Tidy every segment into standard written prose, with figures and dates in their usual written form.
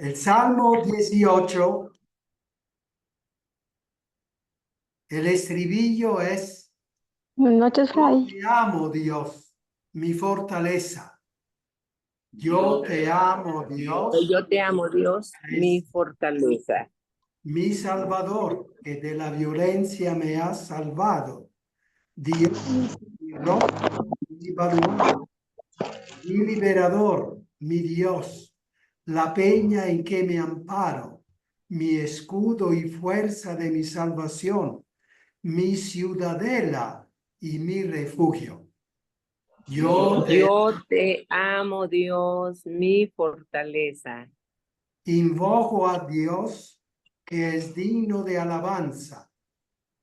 El Salmo 18, el estribillo es: Buenas noches, yo Fray. te amo, Dios, mi fortaleza. Yo te amo, Dios, Yo te amo, Dios, mi fortaleza. mi Salvador, que de la violencia me has salvado. Dios, mi roca, mi baluarte, mi liberador, mi Dios, la peña en que me amparo, mi escudo y fuerza de mi salvación, mi ciudadela y mi refugio. Yo te Yo te amo, Dios, mi fortaleza. invoco a Dios, que es digno de alabanza,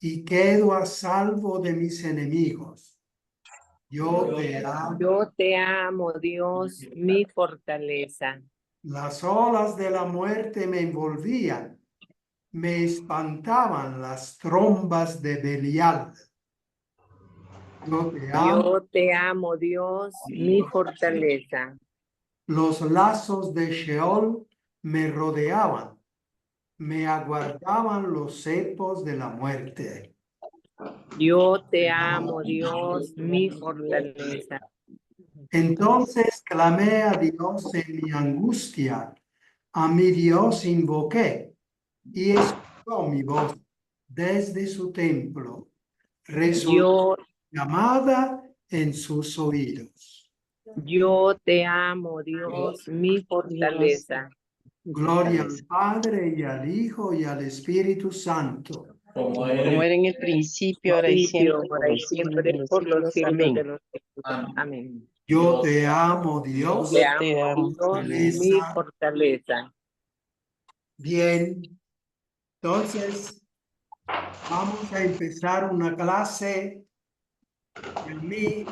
y quedo a salvo de mis enemigos. Yo te amo. Yo te amo, Dios, mi fortaleza. Las olas de la muerte me envolvían, me espantaban las trombas de Belial. Yo te amo. Yo te amo, Dios, mi fortaleza. Los lazos de Sheol me rodeaban, me aguardaban los cepos de la muerte. Yo te amo, Dios, mi fortaleza. Entonces clamé a Dios en mi angustia, a mi Dios invoqué, y escuchó mi voz desde su templo, resonó Yo, llamada en sus oídos. yo te amo, Dios, mi fortaleza. Gloria al Padre y al Hijo y al Espíritu Santo. Como era en el principio, ahora y siempre, por Ahora y los siglos de siempre, los por los siglos. siglos de Amén. los siglos. Amén. Yo te amo, Dios. Te Te amo, amo, Dios, mi Fortaleza. fortaleza. Bien, entonces vamos a empezar una clase que a mí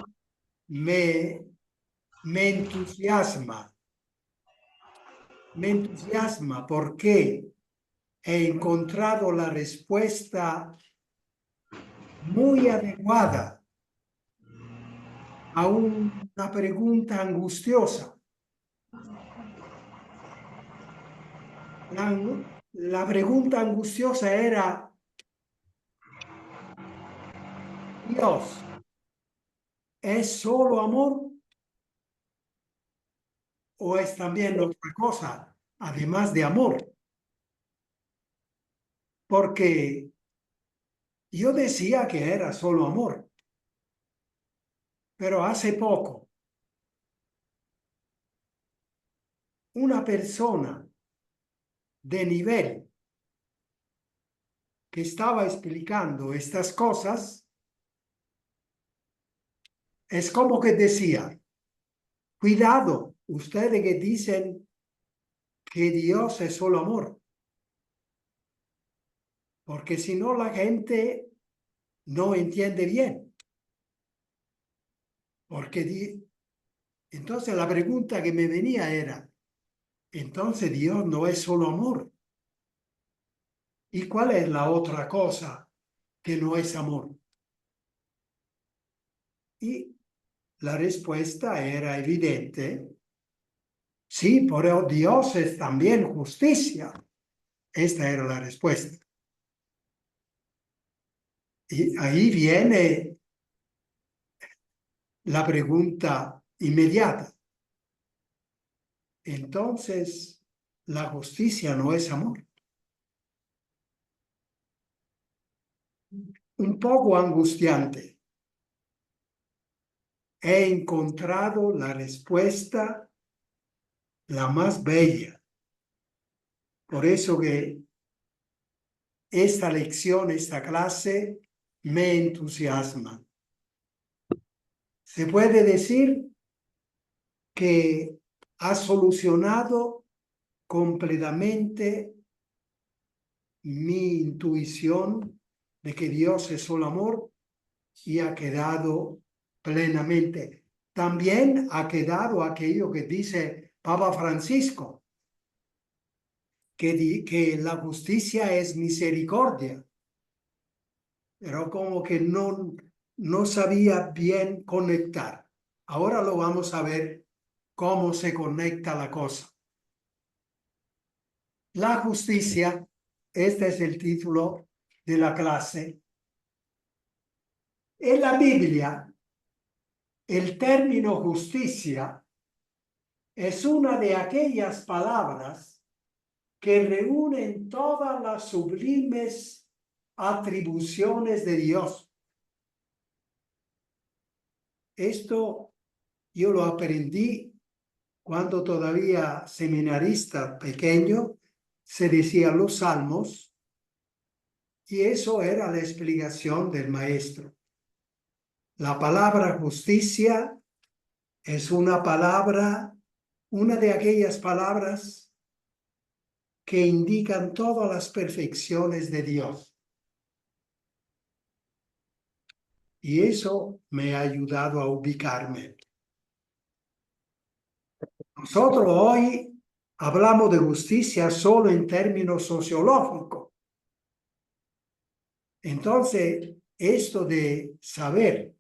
me entusiasma. Me entusiasma porque he encontrado la respuesta muy adecuada a una pregunta angustiosa. La pregunta angustiosa era: ¿Dios es solo amor o es también otra cosa, además de amor? Porque yo decía que era solo amor, pero hace poco una persona de nivel que estaba explicando estas cosas, es como que decía: cuidado, ustedes que dicen que Dios es solo amor, porque si no la gente no entiende bien. Porque entonces la pregunta que me venía era: entonces Dios no es solo amor. ¿Y cuál es la otra cosa que no es amor? Y la respuesta era evidente. Sí, pero Dios es también justicia. Esta era la respuesta. Y ahí viene la pregunta inmediata. Entonces, ¿la justicia no es amor? Un poco angustiante. He encontrado la respuesta la más bella. Por eso que esta lección, esta clase, me entusiasma. Se puede decir que ha solucionado completamente mi intuición de que Dios es solo amor y ha quedado plenamente. También ha quedado aquello que dice Papa Francisco, que la justicia es misericordia, pero como que no sabía bien conectar. Ahora lo vamos a ver cómo se conecta la cosa. La justicia, este es el título de la clase. En la Biblia, el término justicia es una de aquellas palabras que reúnen todas las sublimes atribuciones de Dios. Esto yo lo aprendí cuando todavía seminarista pequeño, se decía los salmos, y eso era la explicación del maestro. La palabra justicia es una palabra, una de aquellas palabras que indican todas las perfecciones de Dios. Y eso me ha ayudado a ubicarme. Nosotros hoy hablamos de justicia solo en términos sociológicos. Entonces, esto de saber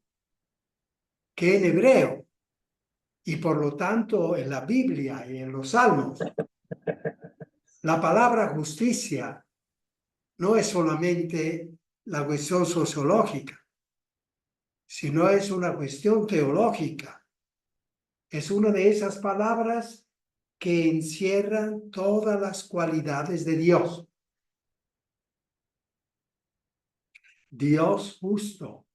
que en hebreo y por lo tanto en la Biblia y en los Salmos, la palabra justicia no es solamente la cuestión sociológica, sino es una cuestión teológica. Es una de esas palabras que encierran todas las cualidades de Dios. Dios justo.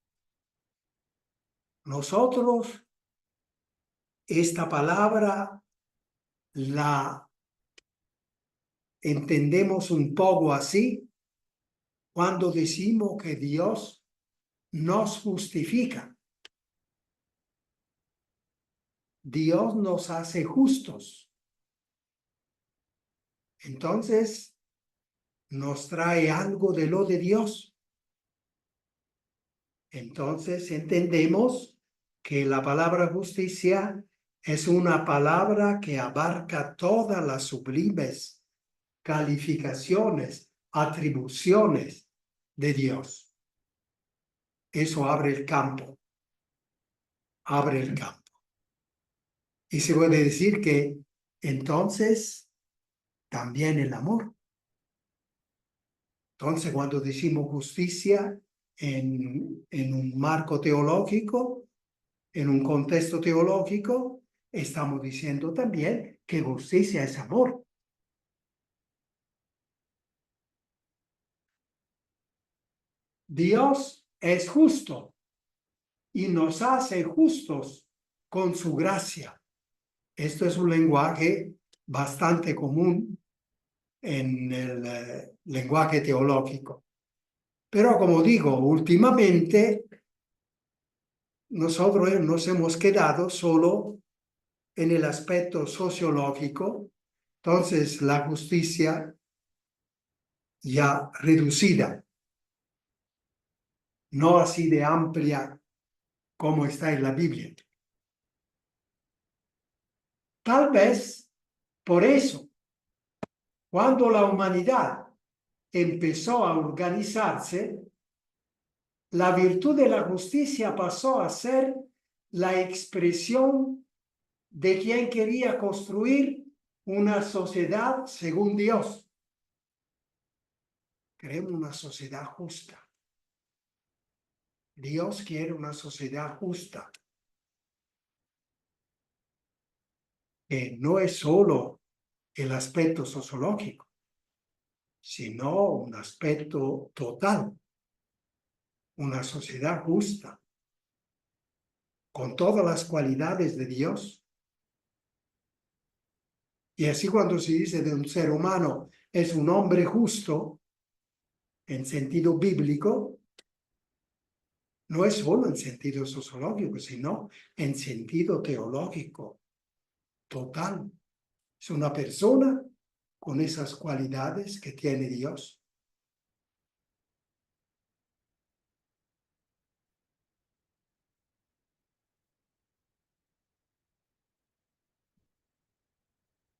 Nosotros esta palabra la entendemos un poco así cuando decimos que Dios nos justifica. Dios nos hace justos. Entonces, nos trae algo de lo de Dios. Entonces, entendemos que la palabra justicia es una palabra que abarca todas las sublimes calificaciones, atribuciones de Dios. Eso abre el campo. Abre el campo. Y se puede decir que entonces también el amor. Entonces, cuando decimos justicia en un marco teológico, en un contexto teológico, estamos diciendo también que justicia es amor. Dios es justo y nos hace justos con su gracia. Esto es un lenguaje bastante común en el lenguaje teológico. Pero como digo, últimamente nosotros nos hemos quedado solo en el aspecto sociológico, entonces la justicia ya reducida, no así de amplia como está en la Biblia. Tal vez por eso, cuando la humanidad empezó a organizarse, la virtud de la justicia pasó a ser la expresión de quien quería construir una sociedad según Dios. Queremos una sociedad justa. Dios quiere una sociedad justa. Que no es solo el aspecto sociológico, sino un aspecto total. Una sociedad justa, con todas las cualidades de Dios. Y así cuando se dice de un ser humano, es un hombre justo, en sentido bíblico, no es solo en sentido sociológico, sino en sentido teológico, total. Es una persona con esas cualidades que tiene Dios.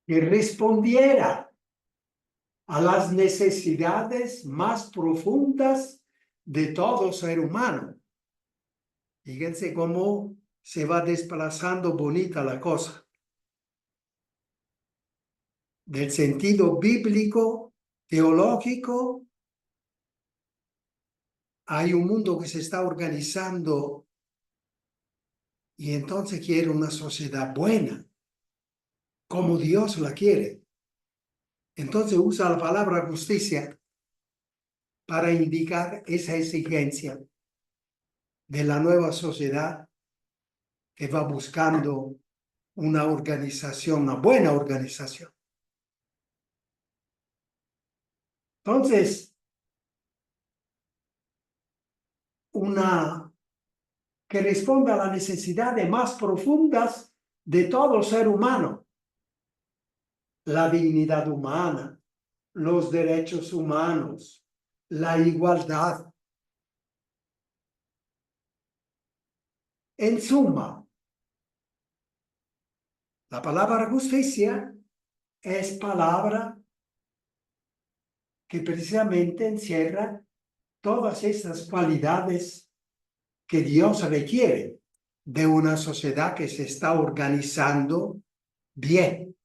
Que respondiera a las necesidades más profundas de todo ser humano. Fíjense cómo se va desplazando bonita la cosa. del sentido bíblico, teológico, hay un mundo que se está organizando y entonces quiere una sociedad buena, como Dios la quiere. Entonces usa la palabra justicia para indicar esa exigencia de la nueva sociedad que va buscando una organización, una buena organización. Entonces, una que responda a las necesidades más profundas de todo ser humano, la dignidad humana, los derechos humanos, la igualdad. En suma, la palabra justicia es palabra que precisamente encierra todas esas cualidades que Dios requiere de una sociedad que se está organizando bien.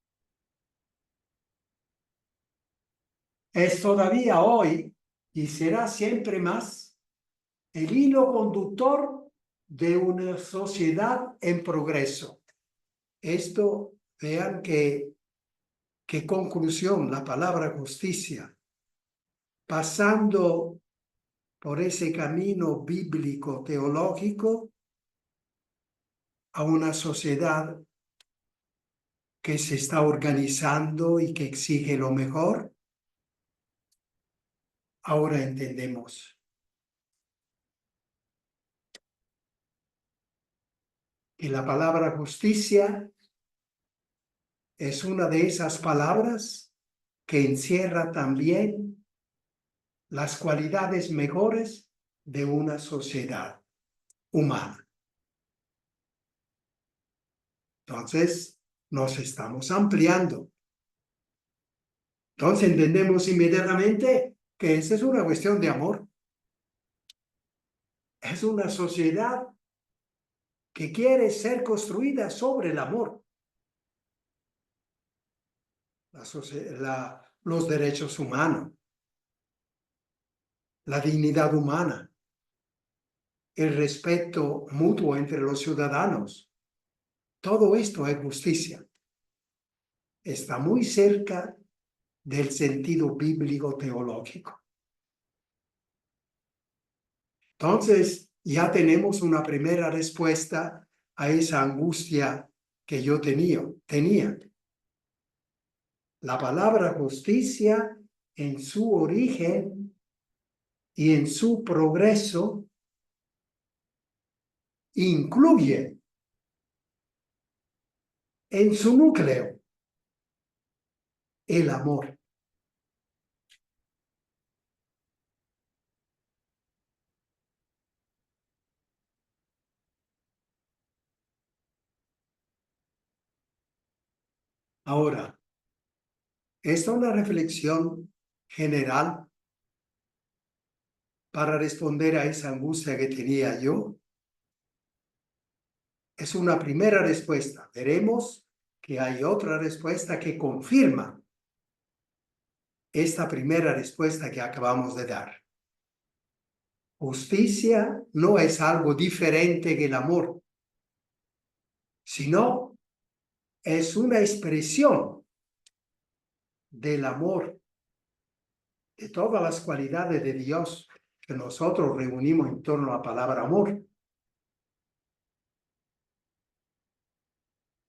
Es todavía hoy y será siempre más el hilo conductor de una sociedad en progreso. Esto, vean qué conclusión, la palabra justicia, pasando por ese camino bíblico teológico a una sociedad que se está organizando y que exige lo mejor. Ahora entendemos que la palabra justicia es una de esas palabras que encierra también las cualidades mejores de una sociedad humana. Entonces, nos estamos ampliando. Entonces, entendemos inmediatamente que esta es una cuestión de amor. Es una sociedad que quiere ser construida sobre el amor. Los derechos humanos, la dignidad humana, el respeto mutuo entre los ciudadanos. Todo esto es justicia. Está muy cerca del sentido bíblico teológico. Entonces, ya tenemos una primera respuesta a esa angustia que yo tenía. La palabra justicia en su origen y en su progreso incluye en su núcleo el amor. Ahora, esta es una reflexión general para responder a esa angustia que tenía yo. Es una primera respuesta. Veremos que hay otra respuesta que confirma esta primera respuesta que acabamos de dar. Justicia no es algo diferente que el amor, sino es una expresión del amor, de todas las cualidades de Dios que nosotros reunimos en torno a la palabra amor.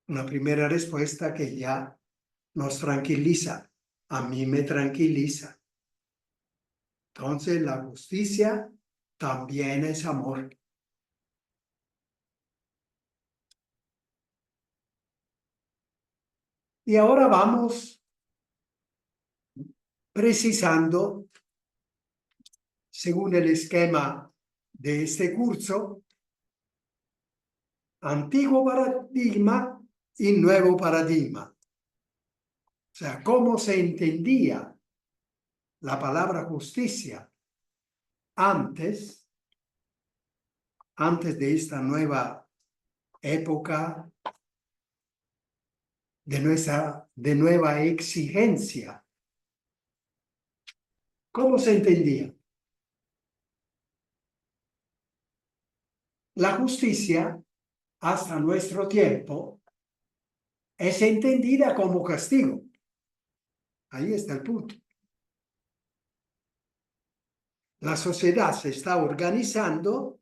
Una primera respuesta que ya nos tranquiliza, a mí me tranquiliza. Entonces la justicia también es amor. Y ahora vamos precisando, según el esquema de este curso, antiguo paradigma y nuevo paradigma. O sea, cómo se entendía la palabra justicia antes de esta nueva época de nuestra de nueva exigencia. ¿Cómo se entendía? La justicia, hasta nuestro tiempo, es entendida como castigo. Ahí está el punto. La sociedad se está organizando,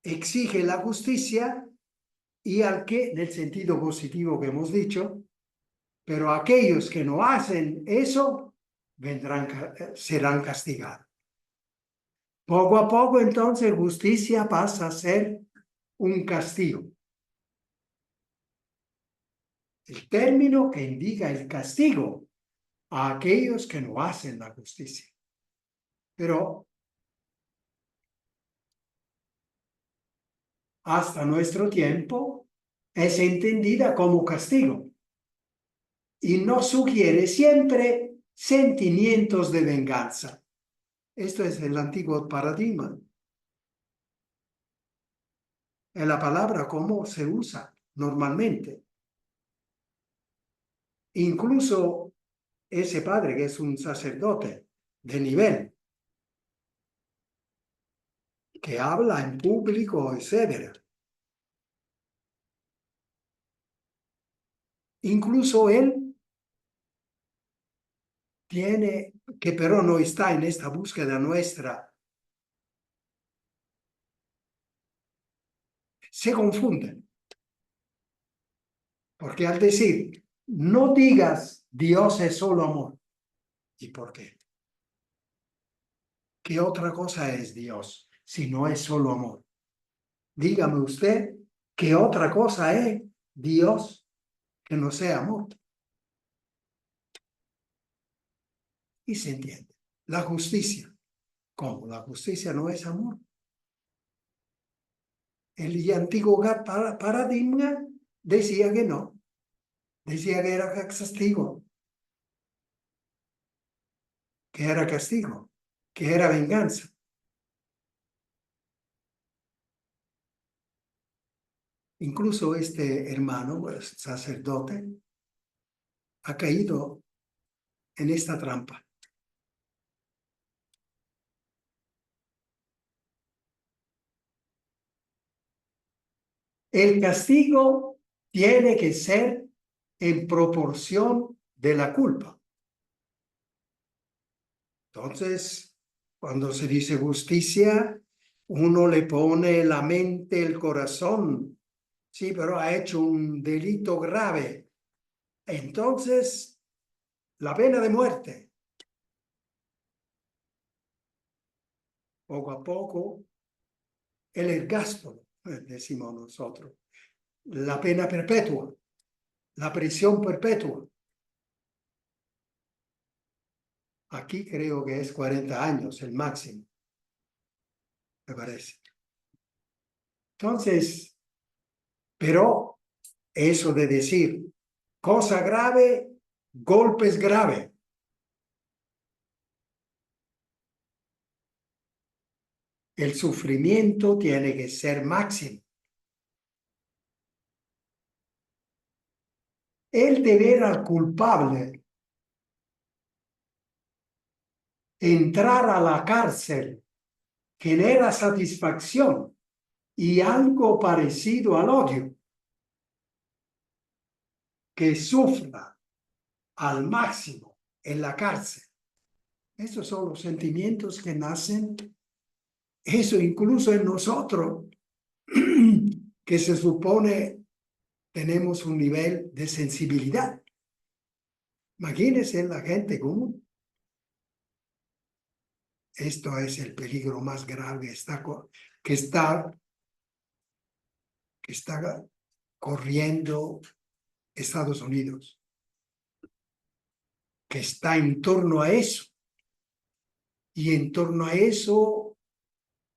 exige la justicia y al que, en el sentido positivo que hemos dicho, pero aquellos que no hacen eso serán castigados. Poco a poco, entonces, justicia pasa a ser un castigo. El término que indica el castigo a aquellos que no hacen la justicia. Pero hasta nuestro tiempo es entendida como castigo y no sugiere siempre sentimientos de venganza. Esto es el antiguo paradigma. Es la palabra como se usa normalmente. Incluso ese padre que es un sacerdote de nivel, que habla en público, etc. Incluso él tiene, que pero no está en esta búsqueda nuestra, se confunden. Porque al decir, no digas Dios es solo amor. ¿Y por qué? ¿Qué otra cosa es Dios si no es solo amor? Dígame usted, ¿qué otra cosa es Dios que no sea amor? Y se entiende. La justicia. ¿Cómo? La justicia no es amor. El antiguo paradigma decía que no. Decía que era castigo. Que era castigo. Que era venganza. Incluso este hermano, pues, sacerdote, ha caído en esta trampa. El castigo tiene que ser en proporción de la culpa. Entonces, cuando se dice justicia, uno le pone la mente, el corazón. Sí, pero ha hecho un delito grave. Entonces, la pena de muerte. Poco a poco, el ergastolo, decimos nosotros. La pena perpetua, la prisión perpetua. Aquí creo que es 40 años el máximo, me parece. Entonces, pero eso de decir cosa grave, golpes grave. El sufrimiento tiene que ser máximo. El deber al culpable, entrar a la cárcel, genera satisfacción y algo parecido al odio. Que sufra al máximo en la cárcel. Esos son los sentimientos que nacen, eso incluso en nosotros, que se supone tenemos un nivel de sensibilidad. Imagínense la gente común. Esto es el peligro más grave que está corriendo Estados Unidos, que está en torno a eso. Y en torno a eso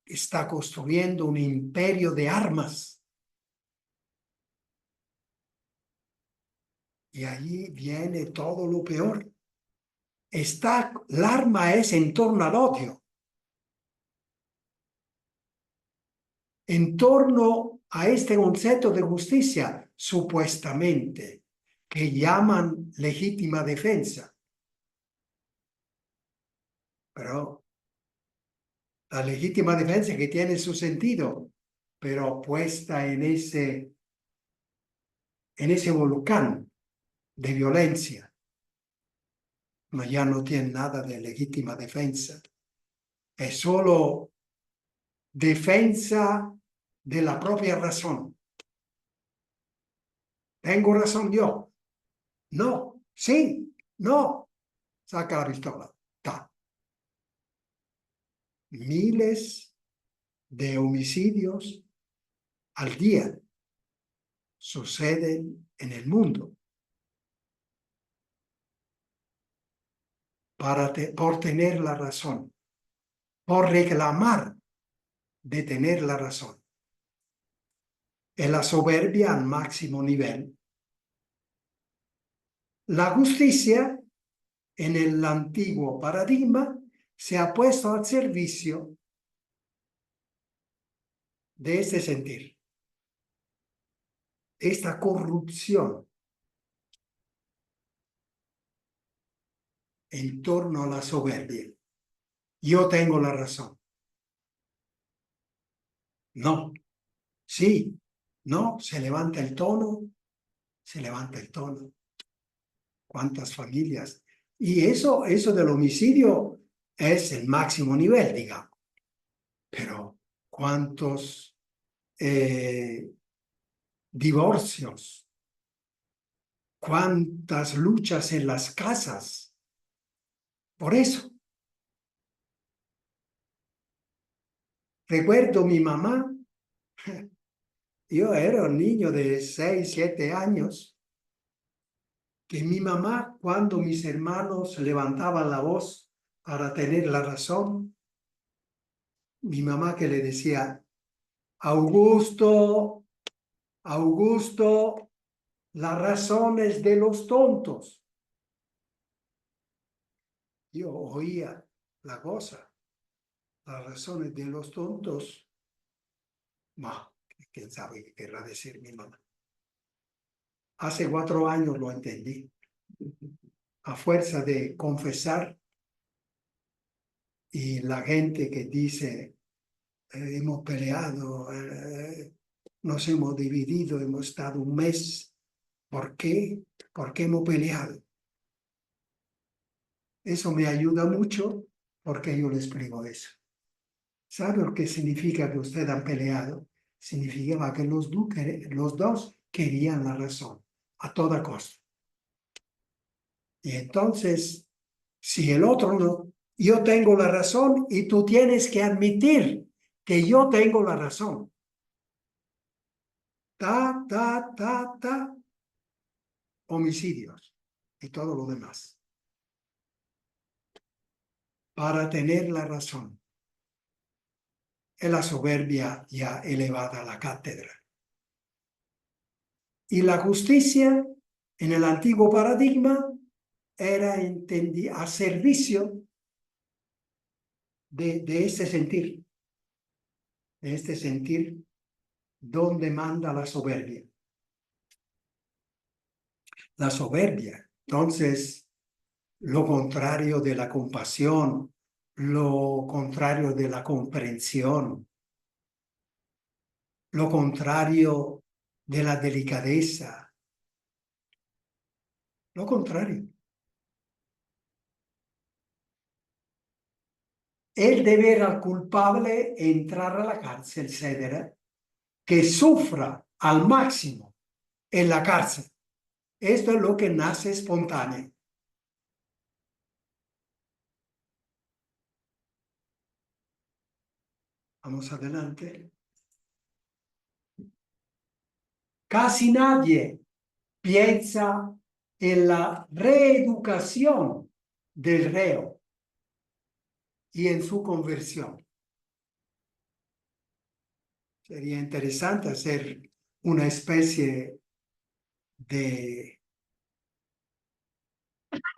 está construyendo un imperio de armas. Y allí viene todo lo peor. El arma es en torno al odio. En torno a este concepto de justicia, supuestamente. que llaman legítima defensa. Pero la legítima defensa que tiene su sentido, pero puesta en ese volcán de violencia, ya no tiene nada de legítima defensa. Es solo defensa de la propia razón. ¿Tengo razón yo? No. Sí. No. Saca la pistola. Ta. Miles de homicidios al día suceden en el mundo por tener la razón, por reclamar de tener la razón. Es la soberbia al máximo nivel. La justicia, en el antiguo paradigma, se ha puesto al servicio de este sentir, esta corrupción en torno a la soberbia. Yo tengo la razón. No. Sí. No. Se levanta el tono. Se levanta el tono. ¿Cuántas familias? Y eso del homicidio es el máximo nivel, digamos. Pero ¿cuántos divorcios? ¿Cuántas luchas en las casas? Por eso. Recuerdo mi mamá. Yo era un niño de 6, 7 años. Que mi mamá, cuando mis hermanos levantaban la voz para tener la razón, mi mamá que le decía, Augusto, Augusto, la razón es de los tontos. Yo oía la cosa, las razones de los tontos. No, quién sabe qué querrá decir mi mamá. Hace 4 años lo entendí. A fuerza de confesar y la gente que dice, hemos peleado, nos hemos dividido, hemos estado un mes. ¿Por qué? ¿Por qué hemos peleado? Eso me ayuda mucho porque yo le explico eso. ¿Sabe lo que significa que ustedes han peleado? Significaba que los dos querían la razón a toda costa. Y entonces, si el otro no, yo tengo la razón y tú tienes que admitir que yo tengo la razón. Homicidios y todo lo demás. Para tener la razón. Es la soberbia ya elevada a la cátedra. Y la justicia, en el antiguo paradigma, era a servicio de este sentir. De este sentir donde manda la soberbia. La soberbia, entonces, lo contrario de la compasión, lo contrario de la comprensión, lo contrario de la delicadeza, lo contrario. El deber al culpable entrar a la cárcel, etcétera, que sufra al máximo en la cárcel. Esto es lo que nace espontáneo. Vamos adelante. Casi nadie piensa en la reeducación del reo y en su conversión. Sería interesante hacer una especie de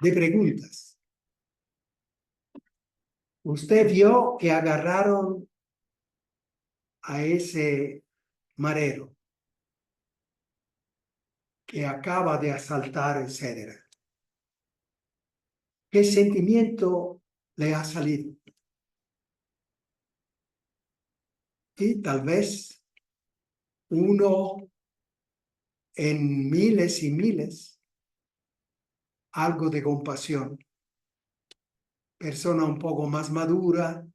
preguntas. Usted vio que agarraron a ese marero. que acaba de asaltar, etc. ¿Qué sentimiento le ha salido? Y tal vez uno en miles y miles, algo de compasión. Persona un poco más madura,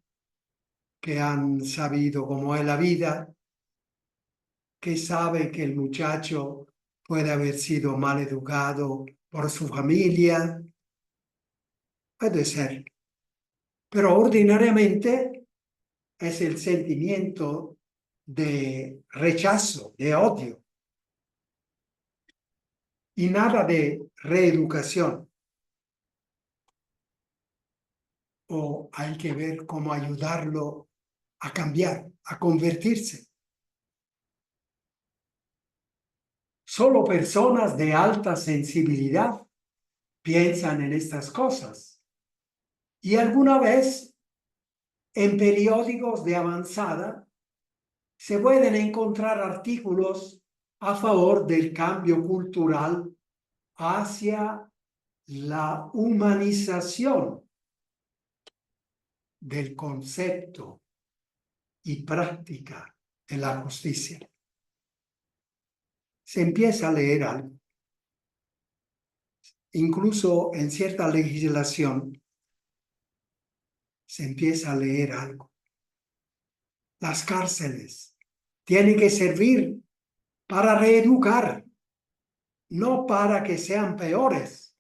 que han sabido cómo es la vida, que sabe que el muchacho puede haber sido mal educado por su familia. Puede ser. Pero ordinariamente es el sentimiento de rechazo, de odio, y nada de reeducación. O hay que ver cómo ayudarlo a cambiar, a convertirse. Solo personas de alta sensibilidad piensan en estas cosas. Y alguna vez en periódicos de avanzada se pueden encontrar artículos a favor del cambio cultural hacia la humanización del concepto y práctica de la justicia. Se empieza a leer algo. Incluso en cierta legislación se empieza a leer algo. Las cárceles tienen que servir para reeducar, no para que sean peores.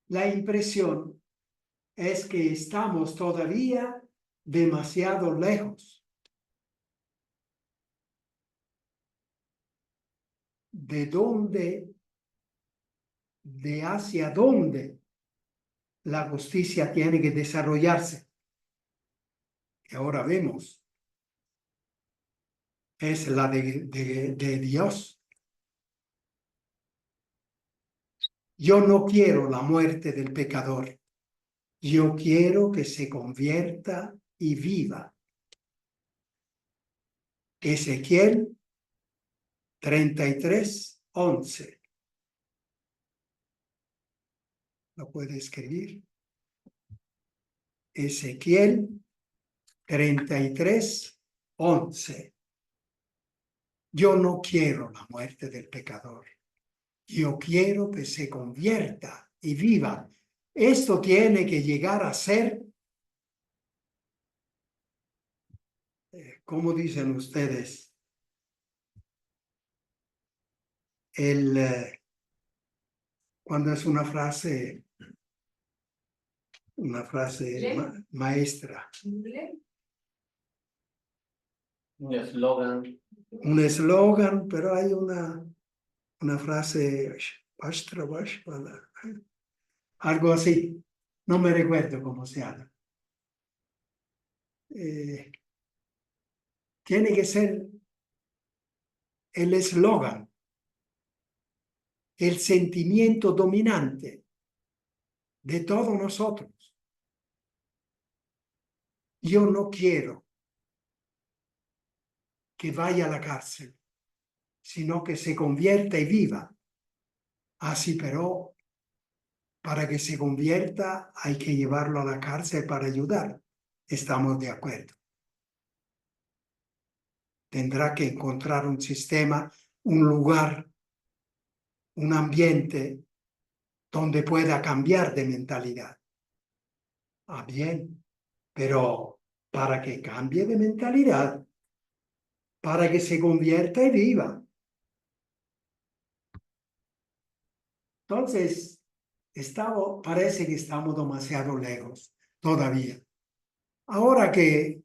La impresión es que estamos todavía demasiado lejos de hacia dónde la justicia tiene que desarrollarse. Y ahora vemos, es la de Dios. Yo no quiero la muerte del pecador. Yo quiero que se convierta y viva. Ezequiel 33:11. ¿Lo puede escribir? Ezequiel 33:11. Yo no quiero la muerte del pecador. Yo quiero que se convierta y viva. Esto tiene que llegar a ser, ¿cómo dicen ustedes? Cuando es una frase maestra. Un eslogan. Un eslogan, pero hay una frase, algo así. No me recuerdo cómo se llama. Tiene que ser el eslogan, el sentimiento dominante de todos nosotros. Yo no quiero que vaya a la cárcel, sino que se convierta y viva. Así, pero para que se convierta hay que llevarlo a la cárcel para ayudar. Estamos de acuerdo. Tendrá que encontrar un sistema, un lugar, un ambiente donde pueda cambiar de mentalidad. Ah, bien, pero para que cambie de mentalidad, para que se convierta y viva. Entonces, parece que estamos demasiado lejos todavía. Ahora que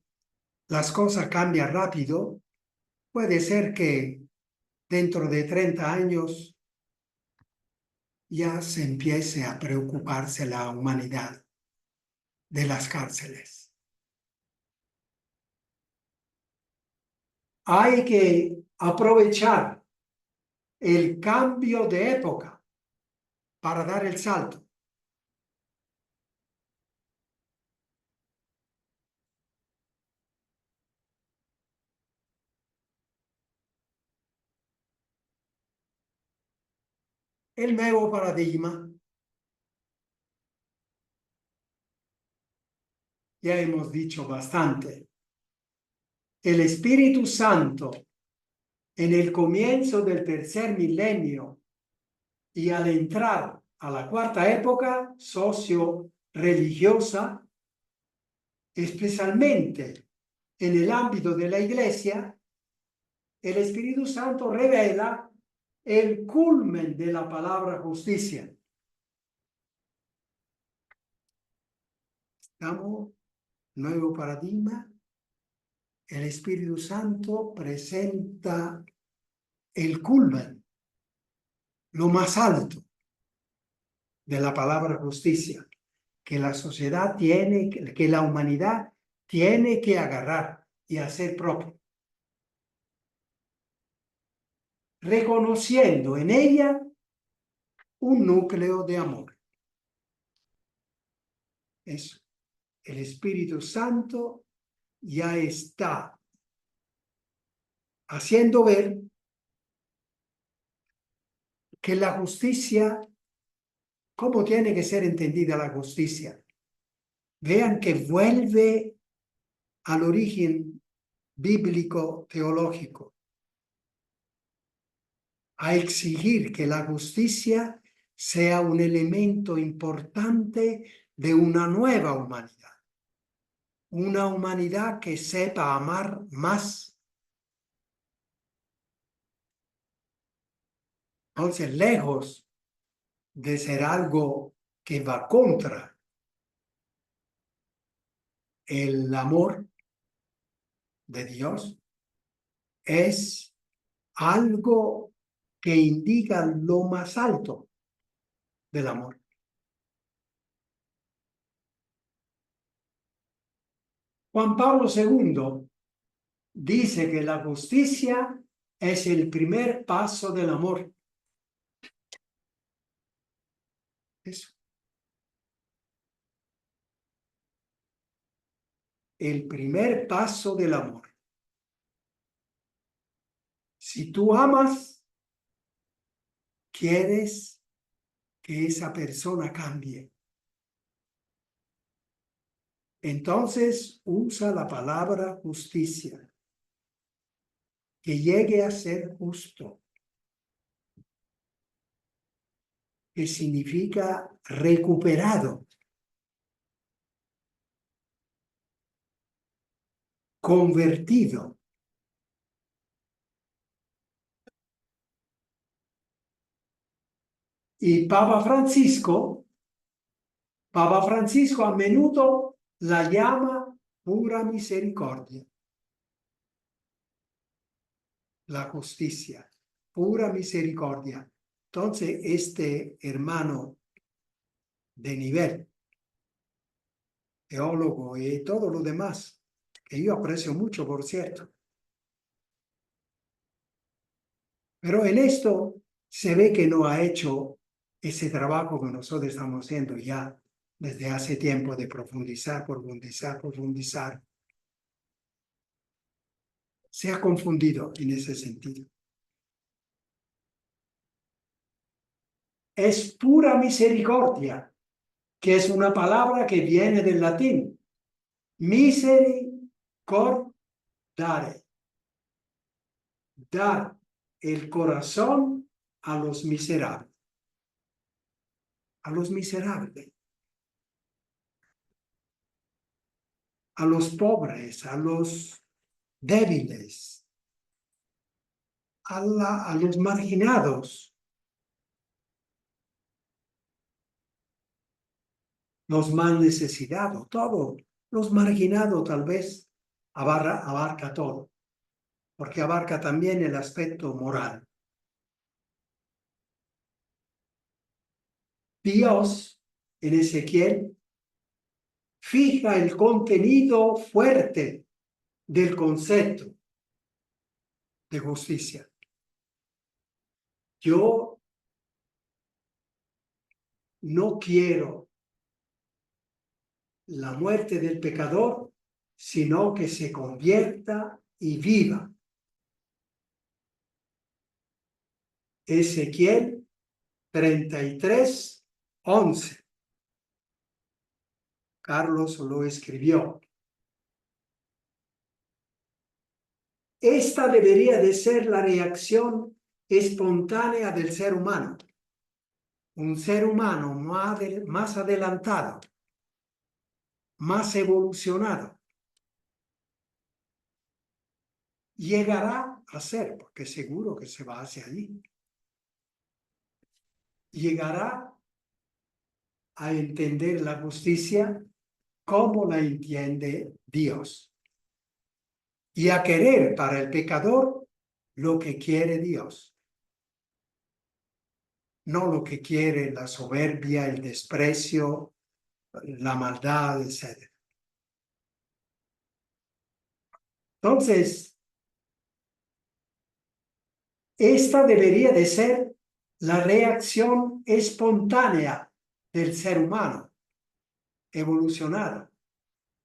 las cosas cambian rápido, puede ser que dentro de 30 años ya se empiece a preocuparse la humanidad de las cárceles. Hay que aprovechar el cambio de época para dar el salto. el nuevo paradigma. Ya hemos dicho bastante. El Espíritu Santo, en el comienzo del tercer milenio y al entrar a la cuarta época socio-religiosa, especialmente en el ámbito de la Iglesia, el Espíritu Santo revela el culmen de la palabra justicia. Estamos, nuevo paradigma. El Espíritu Santo presenta el culmen, lo más alto de la palabra justicia, que la sociedad tiene, que la humanidad tiene que agarrar y hacer propio, reconociendo en ella un núcleo de amor. Eso. El Espíritu Santo ya está haciendo ver que la justicia, ¿cómo tiene que ser entendida la justicia? Vean que vuelve al origen bíblico teológico, a exigir que la justicia sea un elemento importante de una nueva humanidad. Una humanidad que sepa amar más. Entonces, lejos de ser algo que va contra el amor de Dios, es algo que indica lo más alto del amor. Juan Pablo II dice que la justicia es el primer paso del amor. Eso. El primer paso del amor. Si tú amas, quieres que esa persona cambie. Entonces usa la palabra justicia, que llegue a ser justo, que significa recuperado, convertido. Y Papa Francisco a menudo la llama pura misericordia. La justicia, pura misericordia. Entonces, este hermano de nivel, teólogo y todo lo demás, que yo aprecio mucho, por cierto. Pero en esto se ve que no ha hecho ese trabajo que nosotros estamos haciendo ya desde hace tiempo de profundizar. Se ha confundido en ese sentido. Es pura misericordia, que es una palabra que viene del latín. Misericordare. Dar el corazón a los miserables. A los miserables. A los pobres, a los débiles, a los marginados, los más necesitados, todo. Los marginados tal vez abarca todo, porque abarca también el aspecto moral. Dios, en Ezequiel, fija el contenido fuerte del concepto de justicia. Yo no quiero la muerte del pecador, sino que se convierta y viva. Ezequiel 33:11. Carlos lo escribió. Esta debería de ser la reacción espontánea del ser humano. Un ser humano más adelantado, más evolucionado, llegará a ser, porque seguro que se va hacia allí, llegará a entender la justicia como la entiende Dios y a querer para el pecador lo que quiere Dios, no lo que quiere la soberbia, el desprecio, la maldad, etc. Entonces, esta debería de ser la reacción espontánea del ser humano evolucionado,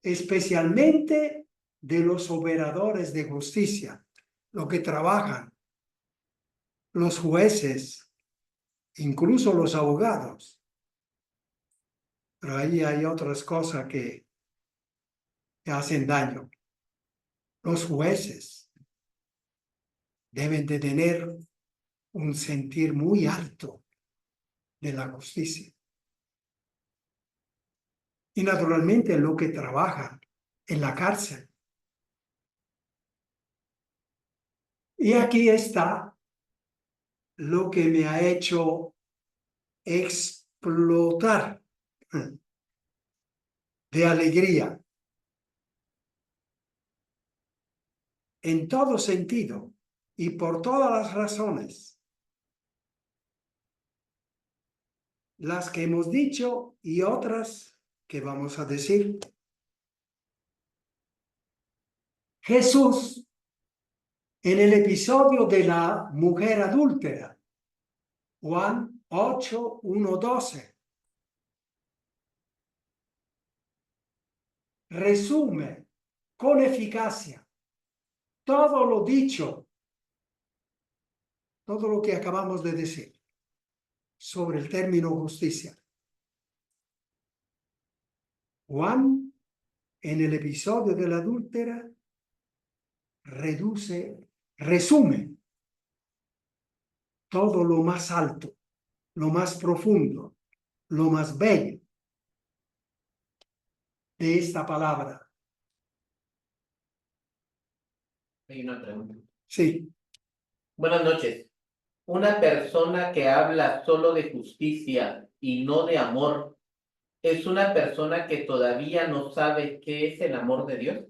especialmente de los operadores de justicia, los que trabajan, los jueces, incluso los abogados. Pero ahí hay otras cosas que hacen daño. Los jueces deben de tener un sentir muy alto de la justicia. Y naturalmente lo que trabaja en la cárcel. Y aquí está lo que me ha hecho explotar de alegría en todo sentido y por todas las razones, las que hemos dicho y otras que vamos a decir. Jesús, en el episodio de la mujer adúltera, Juan 8:1-12, resume con eficacia todo lo dicho, todo lo que acabamos de decir sobre el término justicia. Juan, en el episodio de la adúltera, resume todo lo más alto, lo más profundo, lo más bello de esta palabra. Hay una pregunta. Sí. Buenas noches. Una persona que habla solo de justicia y no de amor, ¿es una persona que todavía no sabe qué es el amor de Dios?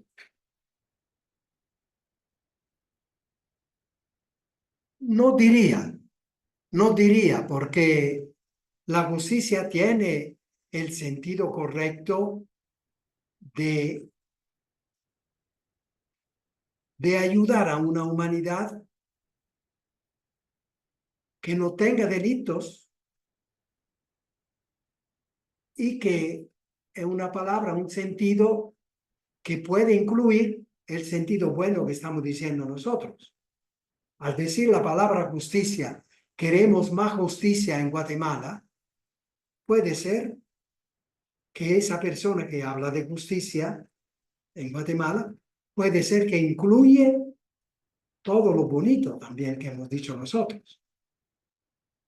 No diría, porque la justicia tiene el sentido correcto de ayudar a una humanidad que no tenga delitos y que es una palabra, un sentido que puede incluir el sentido bueno que estamos diciendo nosotros. Al decir la palabra justicia, queremos más justicia en Guatemala, puede ser que esa persona que habla de justicia en Guatemala, puede ser que incluye todo lo bonito también que hemos dicho nosotros.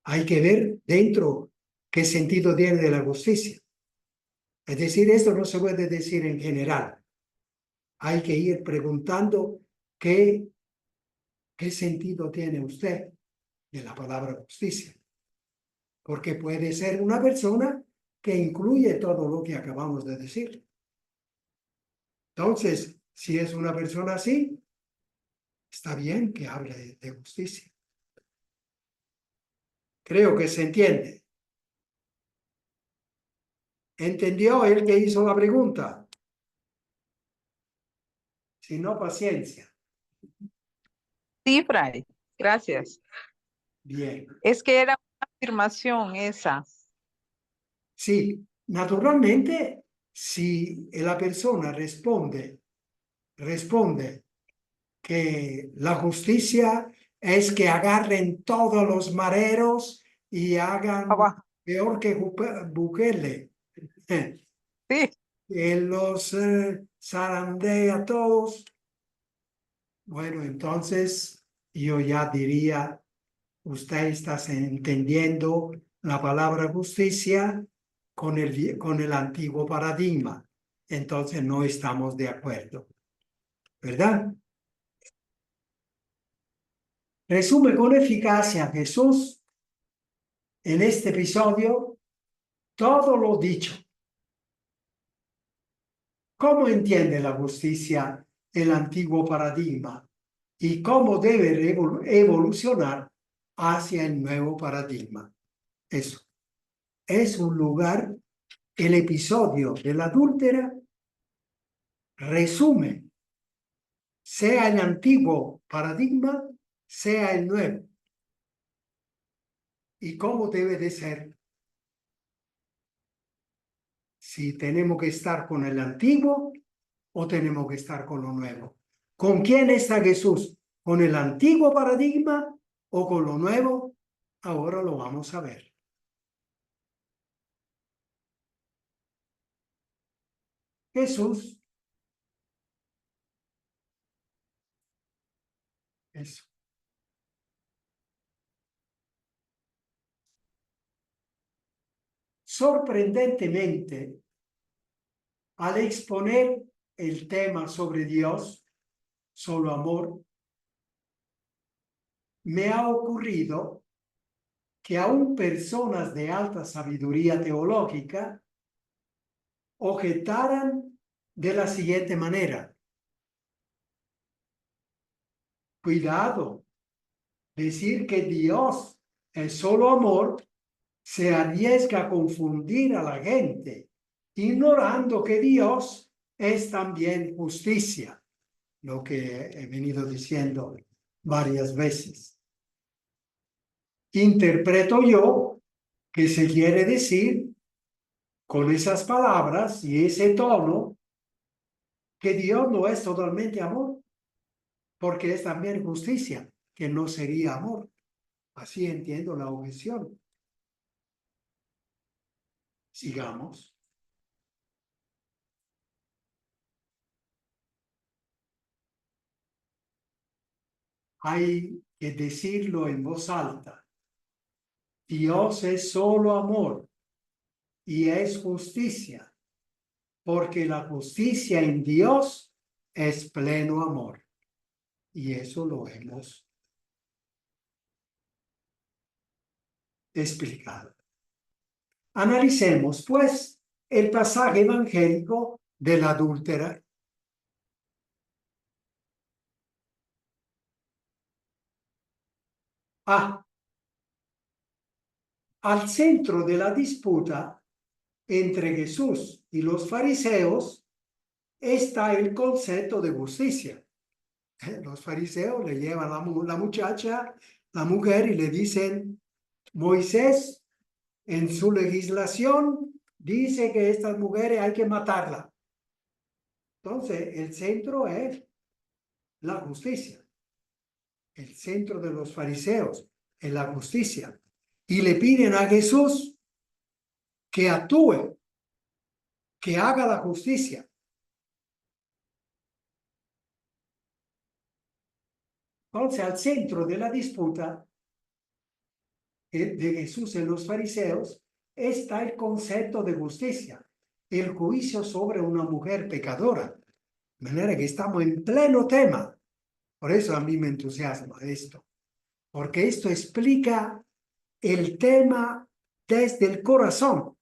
Hay que ver dentro qué sentido tiene de la justicia. Es decir, esto no se puede decir en general. Hay que ir preguntando qué sentido tiene usted de la palabra justicia. Porque puede ser una persona que incluye todo lo que acabamos de decir. Entonces, si es una persona así, está bien que hable de justicia. Creo que se entiende. ¿Entendió el que hizo la pregunta? Si no, paciencia. Sí, Fray, gracias. Bien. Es que era una afirmación esa. Sí, naturalmente, si la persona responde que la justicia es que agarren todos los mareros y hagan Abajo. peor que Bukele. Sí, Él los zarandea a todos. Bueno, entonces yo ya diría, usted está entendiendo la palabra justicia con el antiguo paradigma. Entonces no estamos de acuerdo, ¿verdad? Resume con eficacia Jesús en este episodio todo lo dicho. ¿Cómo entiende la justicia el antiguo paradigma y cómo debe evolucionar hacia el nuevo paradigma? Eso. Es un lugar, el episodio de la adúltera resume, sea el antiguo paradigma, sea el nuevo. ¿Y cómo debe de ser? Si tenemos que estar con el antiguo o tenemos que estar con lo nuevo. ¿Con quién está Jesús? ¿Con el antiguo paradigma o con lo nuevo? Ahora lo vamos a ver. Jesús. Eso. Sorprendentemente, al exponer el tema sobre Dios, solo amor, me ha ocurrido que aún personas de alta sabiduría teológica objetaran de la siguiente manera. Cuidado, decir que Dios es solo amor se arriesga a confundir a la gente, ignorando que Dios es también justicia, lo que he venido diciendo varias veces. Interpreto yo que se quiere decir con esas palabras y ese tono que Dios no es totalmente amor, porque es también justicia, que no sería amor. Así entiendo la objeción. Sigamos. Hay que decirlo en voz alta. Dios es solo amor y es justicia, porque la justicia en Dios es pleno amor. Y eso lo hemos explicado. Analicemos, pues, el pasaje evangélico de la adúltera. Al centro de la disputa entre Jesús y los fariseos está el concepto de justicia. Los fariseos le llevan la muchacha, la mujer, y le dicen, Moisés en su legislación dice que estas mujeres hay que matarla. Entonces, el centro es la justicia. El centro de los fariseos es la justicia. Y le piden a Jesús que actúe, que haga la justicia. Entonces, al centro de la disputa de Jesús en los fariseos está el concepto de justicia, el juicio sobre una mujer pecadora. De manera que estamos en pleno tema. Por eso a mí me entusiasma esto, porque esto explica el tema desde el corazón.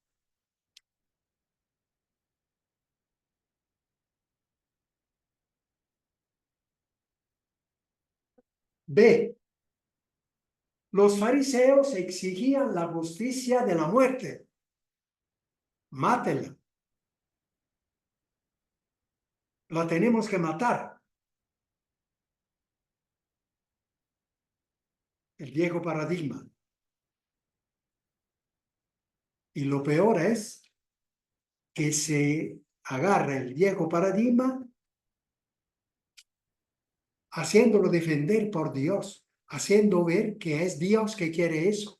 B. Los fariseos exigían la justicia de la muerte. Mátela. La tenemos que matar. El viejo paradigma. Y lo peor es que se agarra el viejo paradigma haciéndolo defender por Dios, haciendo ver que es Dios que quiere eso.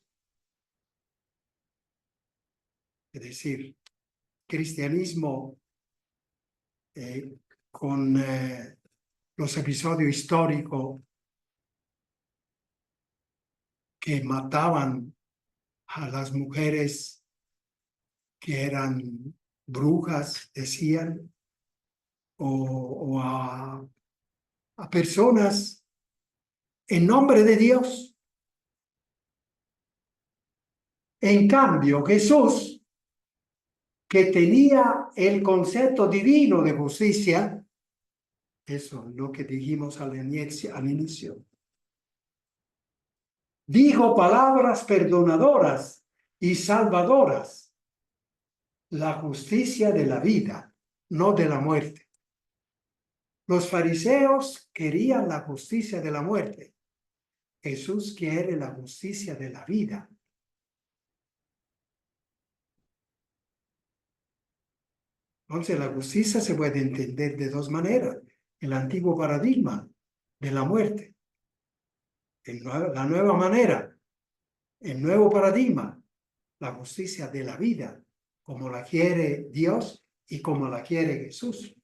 es decir, cristianismo con los episodios históricos que mataban a las mujeres que eran brujas, decían, o a personas en nombre de Dios. En cambio, Jesús, que tenía el concepto divino de justicia, eso es lo que dijimos al inicio, dijo palabras perdonadoras y salvadoras, la justicia de la vida, no de la muerte. Los fariseos querían la justicia de la muerte. Jesús quiere la justicia de la vida. Entonces, la justicia se puede entender de dos maneras. El antiguo paradigma de la muerte. La nueva manera, el nuevo paradigma, la justicia de la vida, como la quiere Dios y como la quiere Jesús.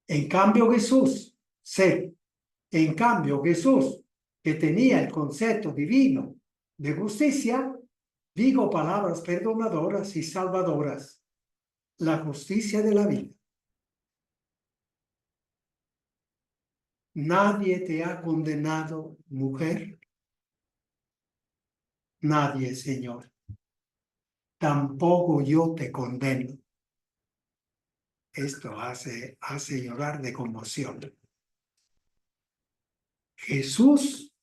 En cambio, Jesús, que tenía el concepto divino de justicia, dijo palabras perdonadoras y salvadoras, la justicia de la vida. Nadie te ha condenado, mujer. Nadie, Señor. Tampoco yo te condeno. Esto hace llorar de conmoción. Jesús,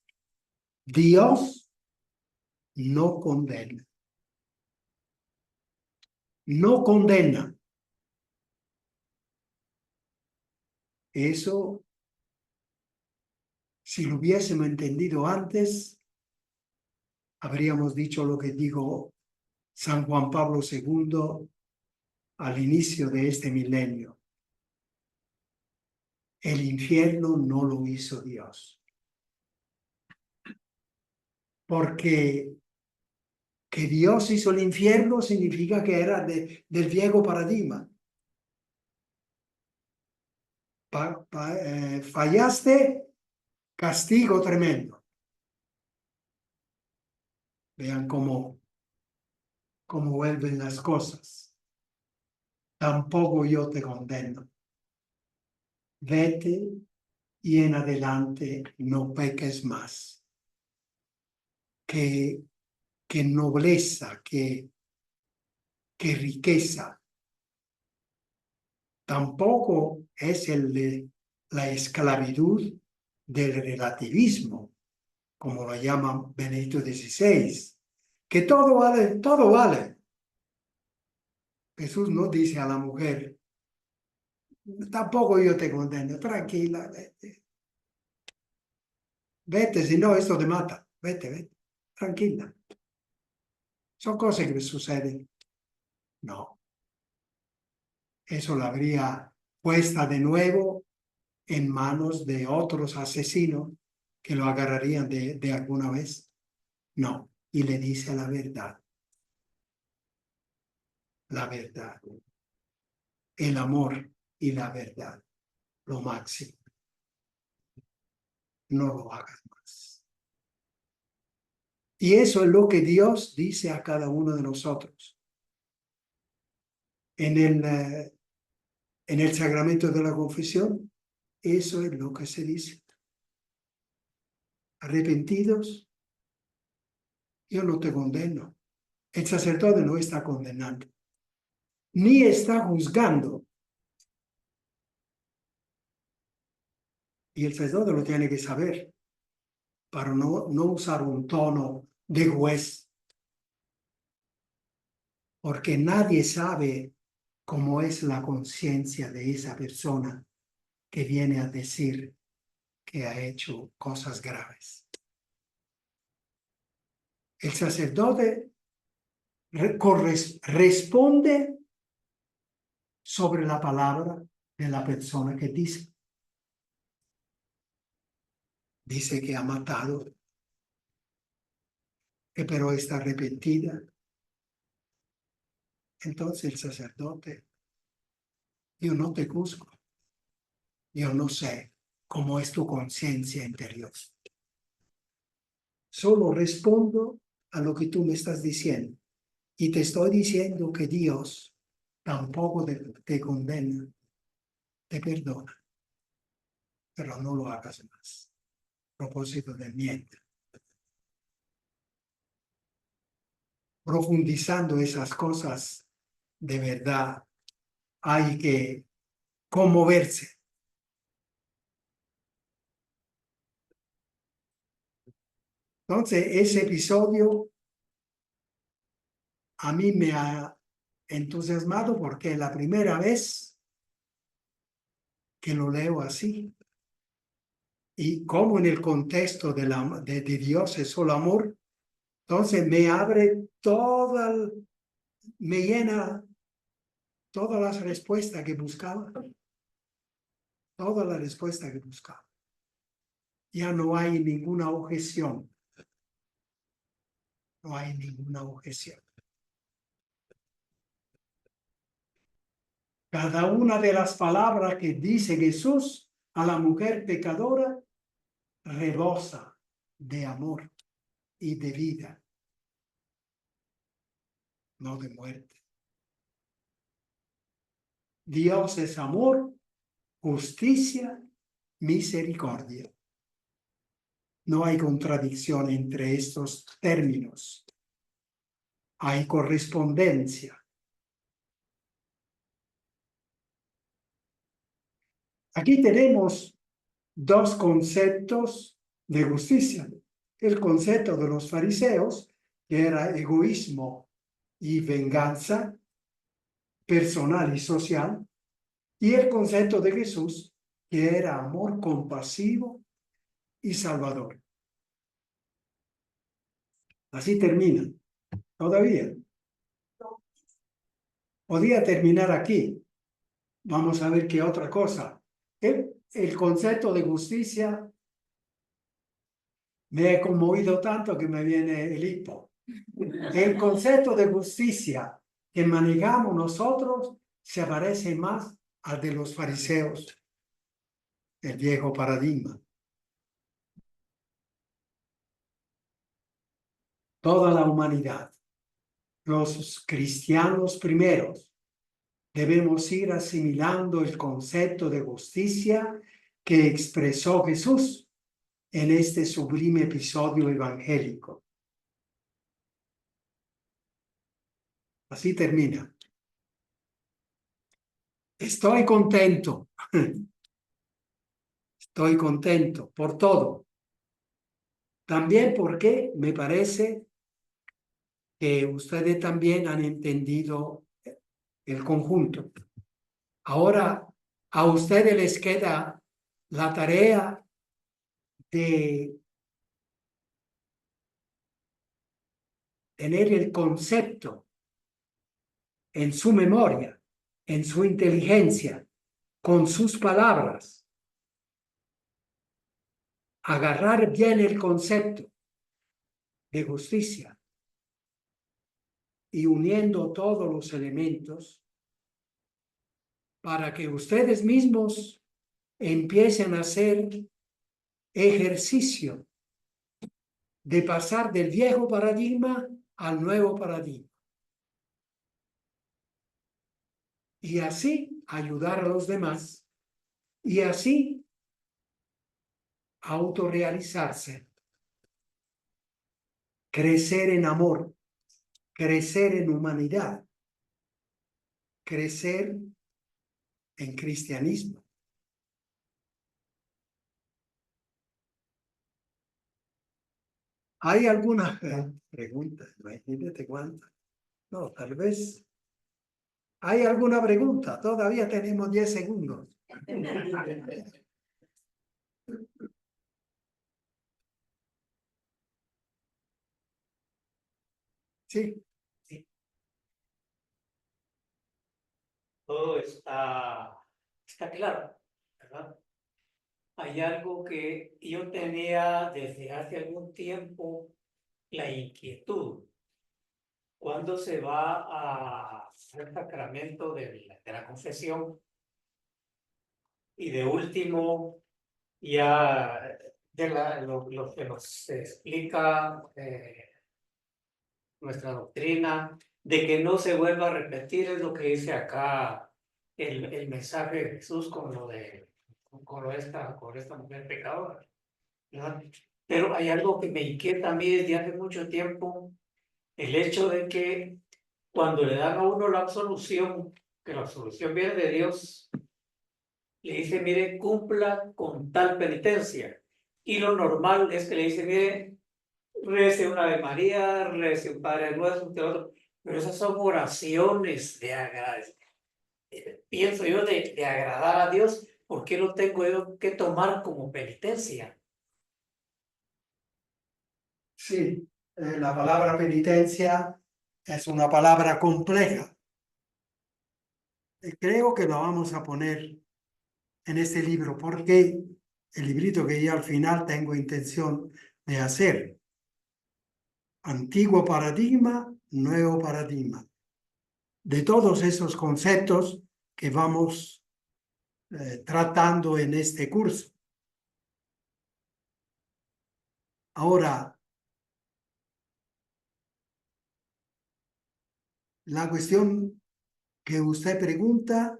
Dios, no condena. No condena. Eso, si lo hubiésemos entendido antes, habríamos dicho lo que dijo San Juan Pablo II al inicio de este milenio. El infierno no lo hizo Dios. Porque que Dios hizo el infierno significa que era del viejo paradigma. Fallaste, castigo tremendo. Vean cómo vuelven las cosas. Tampoco yo te condeno. Vete y en adelante no peques más. Que nobleza, que riqueza. Tampoco es el de la esclavitud del relativismo, como lo llama Benedicto XVI, que todo vale, todo vale. Jesús no dice a la mujer, tampoco yo te condeno, tranquila, vete. Vete, si no, esto te mata. Vete, tranquila. Son cosas que suceden. No. Eso la habría puesta de nuevo en manos de otros asesinos que lo agarrarían de alguna vez. No. Y le dice la verdad. La verdad. El amor y la verdad. Lo máximo. No lo hagas más. Y eso es lo que Dios dice a cada uno de nosotros. En el sacramento de la confesión, eso es lo que se dice. Arrepentidos, yo no te condeno. El sacerdote no está condenando, ni está juzgando. Y el sacerdote lo tiene que saber para no usar un tono de juez. Porque nadie sabe cómo es la conciencia de esa persona que viene a decir que ha hecho cosas graves. El sacerdote responde sobre la palabra de la persona que dice. Dice que ha matado. que pero está arrepentida. Entonces el sacerdote, yo no te juzgo. Yo no sé cómo es tu conciencia interior. Solo respondo a lo que tú me estás diciendo. Y te estoy diciendo que Dios tampoco te condena, te perdona, pero no lo hagas más. Propósito de miente. Profundizando esas cosas, de verdad, hay que conmoverse. Entonces, ese episodio a mí me ha entusiasmado porque es la primera vez que lo leo así. Y como en el contexto de Dios es solo amor, entonces me abre me llena todas las respuestas que buscaba. Toda la respuesta que buscaba. Ya no hay ninguna objeción. No hay ninguna objeción. Cada una de las palabras que dice Jesús a la mujer pecadora rebosa de amor y de vida, no de muerte. Dios es amor, justicia, misericordia. No hay contradicción entre estos términos. Hay correspondencia. Aquí tenemos dos conceptos de justicia. El concepto de los fariseos, que era egoísmo y venganza personal y social, y el concepto de Jesús, que era amor compasivo y salvador. Así termina. Todavía. Podía terminar aquí. Vamos a ver qué otra cosa. El concepto de justicia me he conmovido tanto que me viene el hipo. El concepto de justicia que manejamos nosotros se parece más al de los fariseos, el viejo paradigma. Toda la humanidad, los cristianos primeros, debemos ir asimilando el concepto de justicia que expresó Jesús en este sublime episodio evangélico. Así termina. Estoy contento. Estoy contento por todo. También porque me parece que ustedes también han entendido el conjunto. Ahora a ustedes les queda la tarea de tener el concepto en su memoria, en su inteligencia, con sus palabras. Agarrar bien el concepto de justicia y uniendo todos los elementos para que ustedes mismos empiecen a hacer ejercicio de pasar del viejo paradigma al nuevo paradigma. Y así ayudar a los demás y así autorrealizarse, crecer en amor, crecer en humanidad, crecer en cristianismo. ¿Hay alguna pregunta? Imagínate cuántas. No, tal vez. ¿Hay alguna pregunta? Todavía tenemos 10 segundos. Sí. Todo está claro, ¿verdad? Hay algo que yo tenía desde hace algún tiempo la inquietud. Cuando se va a hacer el sacramento de la confesión, y de último, ya lo que nos explica nuestra doctrina, de que no se vuelva a repetir, es lo que dice acá el mensaje de Jesús con esta mujer pecadora, ¿verdad? Pero hay algo que me inquieta a mí desde hace mucho tiempo, el hecho de que cuando le dan a uno la absolución, que la absolución viene de Dios, le dice, mire, cumpla con tal penitencia. Y lo normal es que le dice, mire, rece una Ave María, rece un Padre Nuestro, otro. Pero esas son oraciones de pienso yo, de agradar a Dios. ¿Por qué lo tengo yo que tomar como penitencia? Sí, la palabra penitencia es una palabra compleja. Creo que la vamos a poner en este libro porque el librito que yo al final tengo intención de hacer. Antiguo paradigma, nuevo paradigma. De todos esos conceptos que vamos tratando en este curso. Ahora, la cuestión que usted pregunta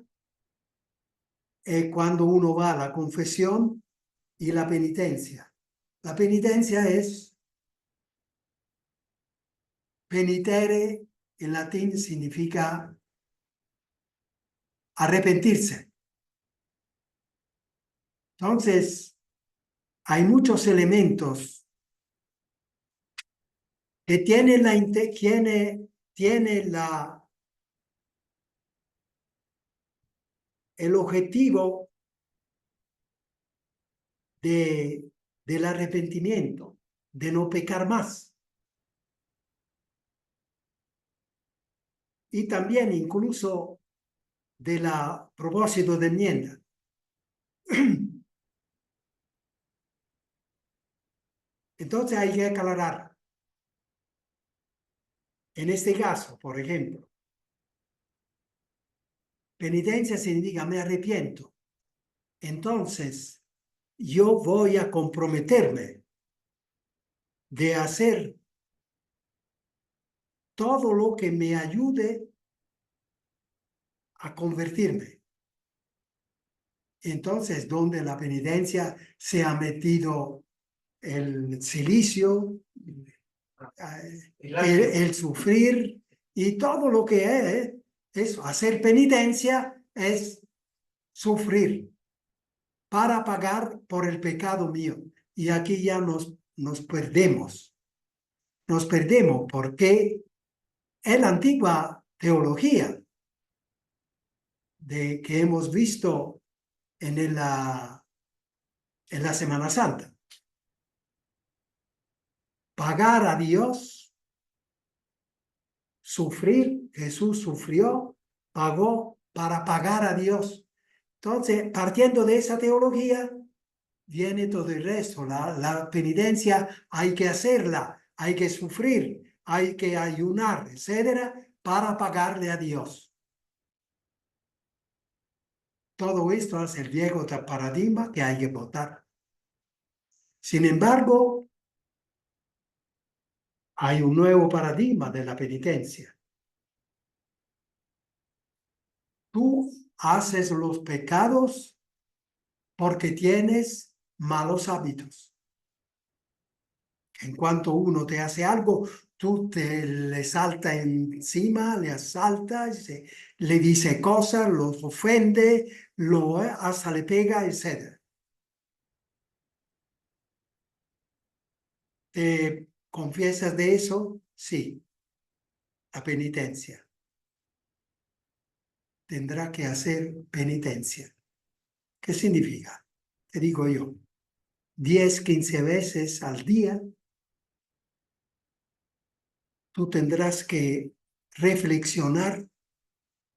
es cuando uno va a la confesión y la penitencia. La penitencia es penitere, en latín significa arrepentirse. Entonces, hay muchos elementos que tienen el objetivo del arrepentimiento, de no pecar más. Y también incluso de la propósito de enmienda. Entonces hay que aclarar. En este caso, por ejemplo, penitencia significa me arrepiento. Entonces, yo voy a comprometerme de hacer todo lo que me ayude a convertirme. Entonces, donde la penitencia se ha metido el silicio, el sufrir y todo lo que es eso. Hacer penitencia es sufrir para pagar por el pecado mío. Y aquí ya nos perdemos. Nos perdemos porque es la antigua teología que hemos visto en la Semana Santa. Pagar a Dios, sufrir, Jesús sufrió, pagó para pagar a Dios. Entonces, partiendo de esa teología, viene todo el resto. La penitencia hay que hacerla, hay que sufrir, hay que ayunar, etcétera, para pagarle a Dios. Todo esto es el viejo paradigma que hay que votar. Sin embargo, hay un nuevo paradigma de la penitencia. Tú haces los pecados porque tienes malos hábitos. En cuanto uno te hace algo, tú le salta encima, le asalta, le dice cosas, los ofende, hasta le pega, etc. ¿Te confiesas de eso? Sí. La penitencia. Tendrá que hacer penitencia. ¿Qué significa? Te digo yo, 10, 15 veces al día, tú tendrás que reflexionar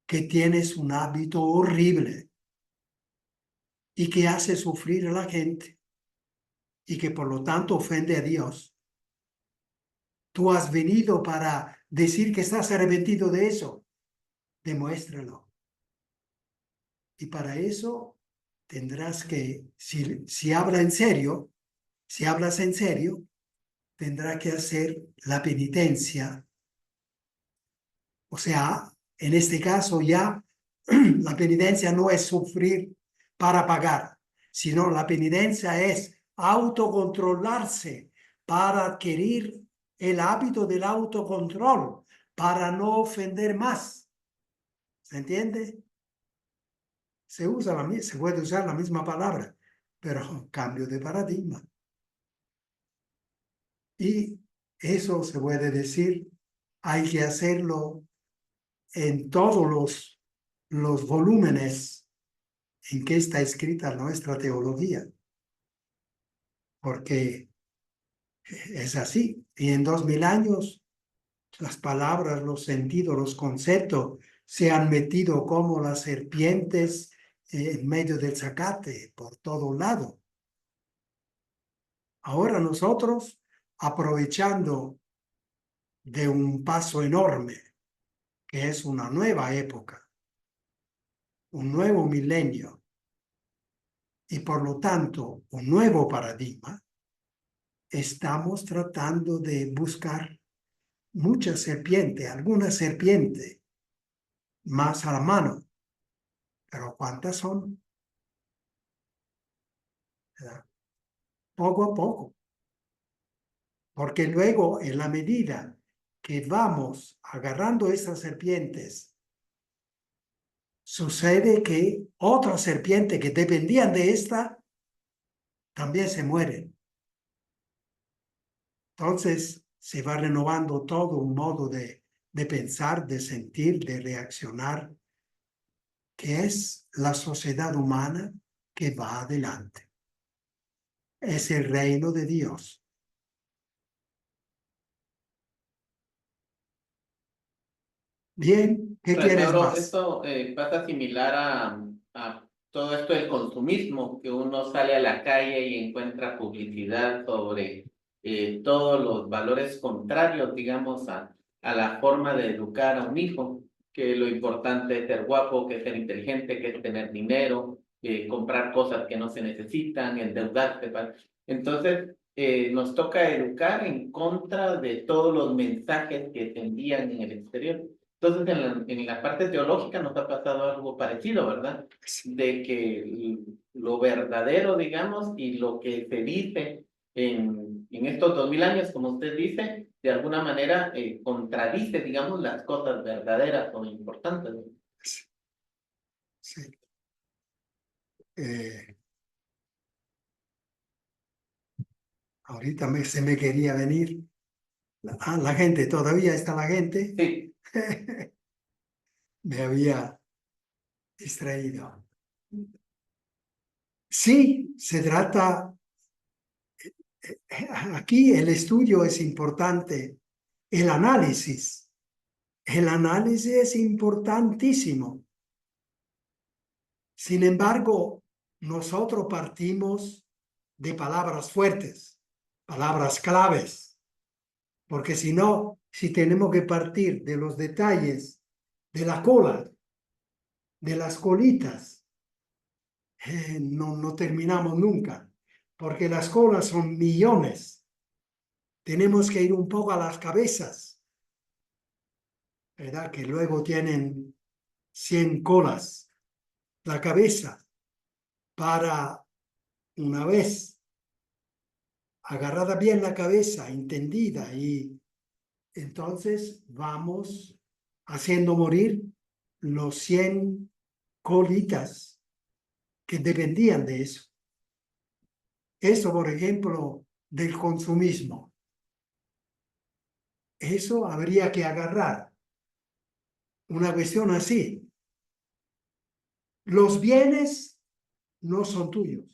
que tienes un hábito horrible y que hace sufrir a la gente y que por lo tanto ofende a Dios. Tú has venido para decir que estás arrepentido de eso. Demuéstralo. Y para eso tendrás que, si hablas en serio, tendrás que hacer la penitencia. O sea, en este caso ya la penitencia no es sufrir para pagar, sino la penitencia es autocontrolarse para adquirir el hábito del autocontrol, para no ofender más. ¿Se entiende? Se puede usar la misma palabra, pero cambio de paradigma. Y eso se puede decir, hay que hacerlo en todos los volúmenes en que está escrita nuestra teología, porque es así. Y en 2000 años, las palabras, los sentidos, los conceptos se han metido como las serpientes en medio del zacate, por todo lado. Ahora nosotros, aprovechando de un paso enorme, que es una nueva época, un nuevo milenio, y por lo tanto un nuevo paradigma, estamos tratando de buscar muchas serpientes, algunas serpientes más a la mano, pero ¿cuántas son? ¿Verdad? Poco a poco, porque luego en la medida que vamos agarrando estas serpientes, sucede que otras serpientes que dependían de esta también se mueren. Entonces se va renovando todo un modo de pensar, de sentir, de reaccionar, que es la sociedad humana que va adelante. Es el reino de Dios. Bien, ¿qué quieres Mauro, más? esto pasa similar a todo esto del consumismo, que uno sale a la calle y encuentra publicidad sobre todos los valores contrarios, digamos, a la forma de educar a un hijo, que lo importante es ser guapo, que es ser inteligente, que es tener dinero, comprar cosas que no se necesitan, endeudarse. Entonces, nos toca educar en contra de todos los mensajes que se envían en el exterior. Entonces, en la parte teológica nos ha pasado algo parecido, ¿verdad? De que lo verdadero, digamos, y lo que se dice en estos 2000 años, como usted dice, de alguna manera contradice, digamos, las cosas verdaderas o importantes. Sí. Ahorita se me quería venir. La gente, todavía está la gente. Sí. Me había distraído. Sí, se trata, aquí el estudio es importante, el análisis es importantísimo. Sin embargo, nosotros partimos de palabras fuertes, palabras claves, porque si no, si tenemos que partir de los detalles de la cola, de las colitas, no terminamos nunca, porque las colas son millones. Tenemos que ir un poco a las cabezas, ¿verdad? Que luego tienen 100 colas. La cabeza, para una vez agarrada bien la cabeza, entendida, y entonces vamos haciendo morir los 100 colitas que dependían de eso. Eso, por ejemplo, del consumismo. Eso habría que agarrar. Una cuestión así. Los bienes no son tuyos.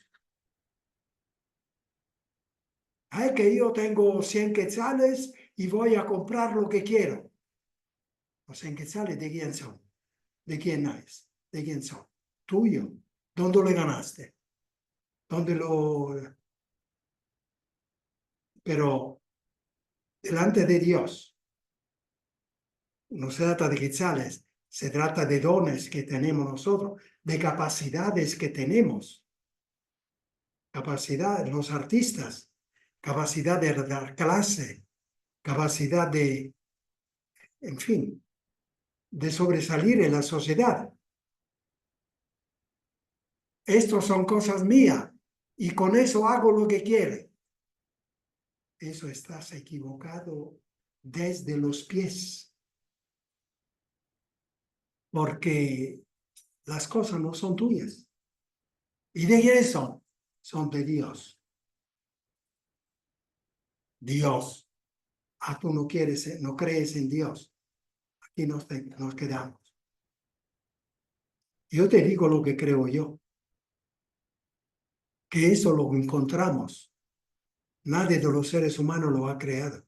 Ay, que yo tengo 100 quetzales y voy a comprar lo que quiero. Los 100 quetzales, ¿de quién son? ¿De quién es? ¿De quién son? Tuyo. ¿Dónde lo ganaste? ¿Dónde lo...? Pero delante de Dios. No se trata de quetzales, se trata de dones que tenemos nosotros, de capacidades que tenemos. Capacidad, los artistas, capacidad de dar clase, capacidad de, en fin, de sobresalir en la sociedad. Estos son cosas mías y con eso hago lo que quiere. Eso estás equivocado desde los pies. Porque las cosas no son tuyas. ¿Y de quién son? Son de Dios. Dios. Tú no quieres, no crees en Dios. Aquí nos quedamos. Yo te digo lo que creo yo. Que eso lo encontramos. Nadie de los seres humanos lo ha creado.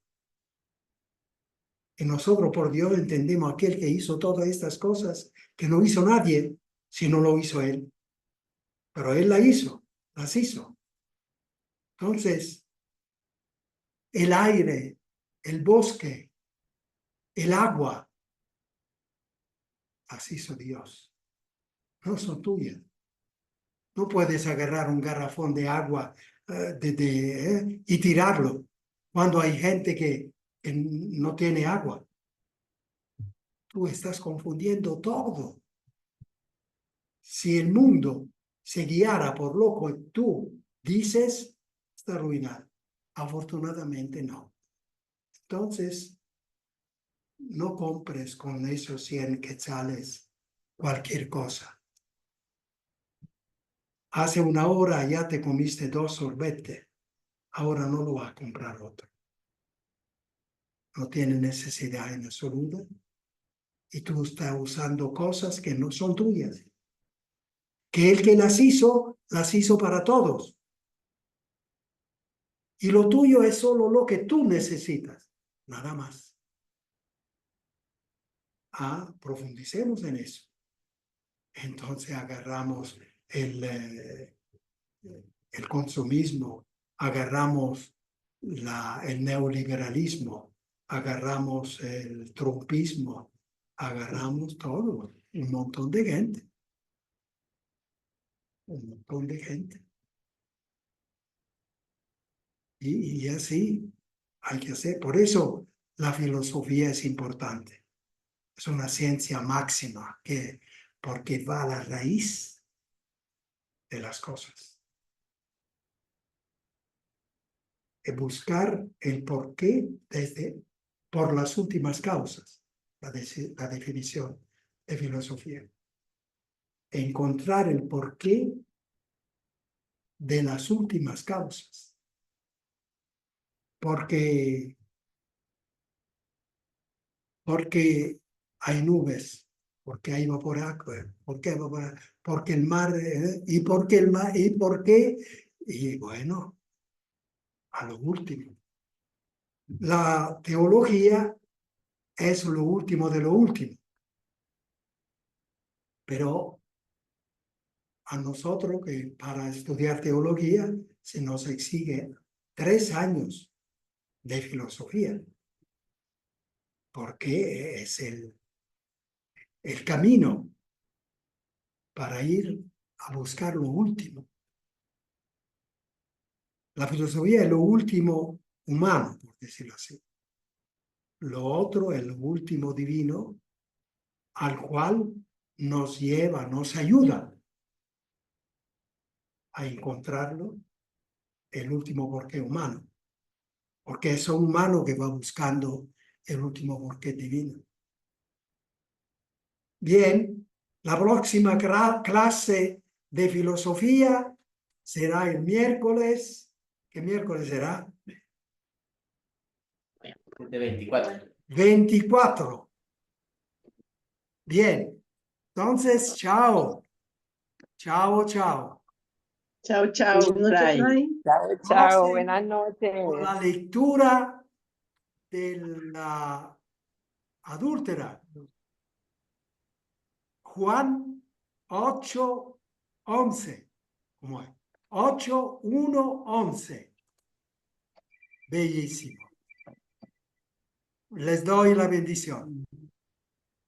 Y nosotros, por Dios, entendemos aquel que hizo todas estas cosas, que no hizo nadie, si no lo hizo Él. Pero Él las hizo. Entonces, el aire, el bosque, el agua, las hizo Dios. No son tuyas. No puedes agarrar un garrafón de agua y tirarlo cuando hay gente que no tiene agua. Tú estás confundiendo todo. Si el mundo se guiara por lo que tú dices, está arruinado. Afortunadamente no. Entonces, no compres con esos 100 quetzales cualquier cosa. Hace una hora ya te comiste 2 sorbetes. Ahora no lo vas a comprar otro. No tiene necesidad en absoluto. Y tú estás usando cosas que no son tuyas. Que el que las hizo para todos. Y lo tuyo es solo lo que tú necesitas. Nada más. Profundicemos en eso. Entonces agarramos el consumismo, agarramos el neoliberalismo, agarramos el trumpismo, agarramos todo, un montón de gente. Un montón de gente. Y así hay que hacer. Por eso la filosofía es importante. Es una ciencia máxima porque va a la raíz de las cosas. Es buscar el porqué por las últimas causas, la definición de filosofía. Encontrar el porqué de las últimas causas. Porque hay nubes, porque hay vapor agua, porque el mar, y bueno, a lo último. La teología es lo último de lo último. Pero a nosotros que para estudiar teología se nos exige 3 años de filosofía, porque es el camino para ir a buscar lo último. La filosofía es lo último humano, por decirlo así. Lo otro es lo último divino, al cual nos lleva, nos ayuda a encontrarlo, el último porqué humano. Porque es un humano que va buscando el último porqué divino. Bien, la próxima clase de filosofía será el miércoles. ¿Qué miércoles será? De 24. 24. Bien. Entonces, chao. Chao, chao. Chao, chao, Fray. Chao, buenas noches. Con la lectura de la adúltera. Juan 8:11. ¿Cómo es? 8:1:11. Bellísimo. les doy la bendición.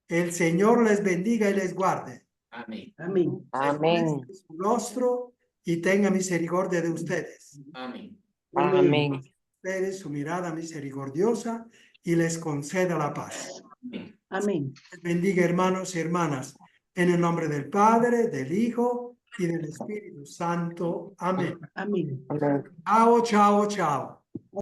El Señor les bendiga y les guarde. Amén. Amén. Amén. Su rostro y tenga misericordia de ustedes. Amén. Amén. Ustedes su mirada misericordiosa y les conceda la paz. Amén. Amén. Les bendiga, hermanos y hermanas, en el nombre del Padre, del Hijo y del Espíritu Santo. Amén. Amén. Amén. Chao, chao, chao.